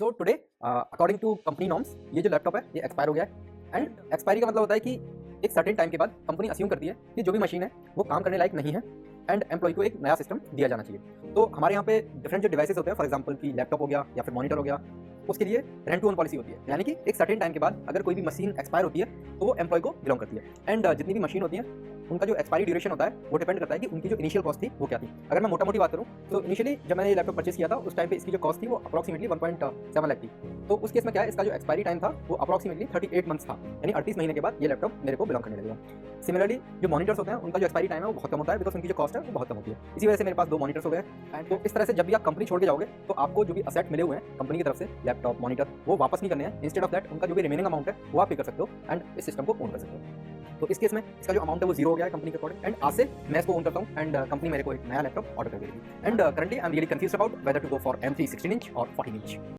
So today according to company norms ये जो laptop है ये एक्सपायर हो गया है। एंड एक्सपायरी का मतलब होता है कि एक सर्टेन टाइम के बाद कंपनी अस्यूम करती है कि जो भी मशीन है वो काम करने लायक नहीं है एंड एम्प्लॉय को एक नया सिस्टम दिया जाना चाहिए। तो हमारे यहाँ पे डिफरेंट जो डिवाइसेस होते हैं, फॉर एग्जांपल कि लैपटॉप हो गया या फिर मॉनिटर हो गया, उसके लिए रेंट टू ओन पॉलिसी होती है। यानी कि एक सर्टेन टाइम के बाद अगर कोई भी मशीन एक्सपायर होती है तो वो एम्प्लॉय को बिलोंग करती है। एंड जितनी भी मशीन होती है उनका जो एक्सपायरी ड्यूरेशन होता है वो डिपेंड करता है कि उनकी जो इनिशियल कॉस्ट थी वो क्या थी। अगर मैं मोटा मोटी बात करूँ तो इनिशियली जब मैंने ये लैपटॉप परचेस किया था उस टाइम पे इसकी जो कॉस्ट थी वो अप्रॉक्सीमेटली 1.7 लाख थी। तो उस केस में क्या है, इसका जो एक्सपायरी टाइम था वो अप्रॉक्सीमेटली 38 मंथ्स था, यानी 38 महीने के बाद ये लैपटॉप मेरे को बिलोंग करने लगेगा। सिमिलरली जो मॉनिटर्स होते हैं उनका जो एक्सपायरी टाइम है वो बहुत कम होता है, बिकॉज उनकी जो कॉस्ट है वो बहुत कम होती है। इसी वजह से मेरे पास 2 मॉनिटर्स हो गए। एंड तो इस तरह से जब भी आप कंपनी छोड़ के जाओगे तो आपको जो भी असेट मिले हुए हैं कंपनी की तरफ से, लैपटॉप मॉनिटर, वो वापस नहीं करने हैं। इंस्टेड ऑफ दैट उनका जो भी रिमेनिंग अमाउंट है वो आप पे कर सकते हो एंड इस सिस्टम को ओन कर सकते हो। तो इस केस में इसका जो अमाउंट है वो 0 हो गया है कंपनी के अकॉर्डिंग, एंड आज से मैं इसको ओन करता हूँ एंड कंपनी मेरे को एक नया लैपटॉप ऑर्डर कर देगी। And currently I am really confused about whether to go for M3 16 inch और 14 इंच।